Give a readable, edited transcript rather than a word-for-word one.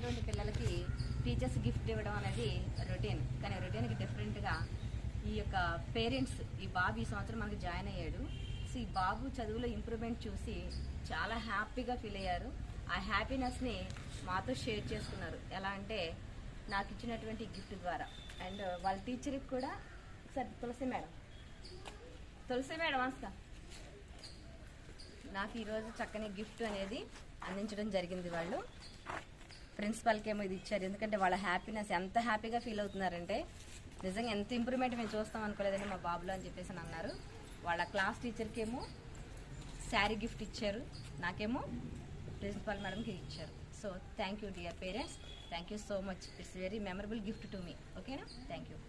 వచ్చినటువంటి పిల్లలకి teachers gift ఇవ్వడం అనేది రొటీన్. కానీ రొటీన్కి డిఫరెంట్గా ఈ యొక్క పేరెంట్స్, ఈ బాబు ఈ సంవత్సరం మనకి జాయిన్ అయ్యాడు. సో ఈ బాబు చదువులో ఇంప్రూవ్మెంట్ చూసి చాలా హ్యాపీగా ఫీల్ అయ్యారు. ఆ హ్యాపీనెస్ని మాతో షేర్ చేసుకున్నారు. ఎలా అంటే నాకు ఇచ్చినటువంటి గిఫ్ట్ ద్వారా. అండ్ వాళ్ళ టీచర్కి కూడా ఒకసారి తులసి మేడం ఆస్కా నాకు ఈరోజు చక్కని గిఫ్ట్ అనేది అందించడం జరిగింది. వాళ్ళు ప్రిన్సిపల్కి ఏమో ఇది ఇచ్చారు. ఎందుకంటే వాళ్ళ హ్యాపీనెస్ ఎంత హ్యాపీగా ఫీల్ అవుతున్నారంటే నిజంగా ఎంత ఇంప్రూవ్మెంట్ మేము చూస్తాం అనుకోలేదండి మా బాబులో అని చెప్పేసి అన్నారు. వాళ్ళ క్లాస్ టీచర్కి ఏమో శారీ గిఫ్ట్ ఇచ్చారు, నాకేమో ప్రిన్సిపల్ మేడంకి ఇచ్చారు. So thank you dear parents, thank you so much. It's very memorable gift to me. ఓకేనా? Thank you.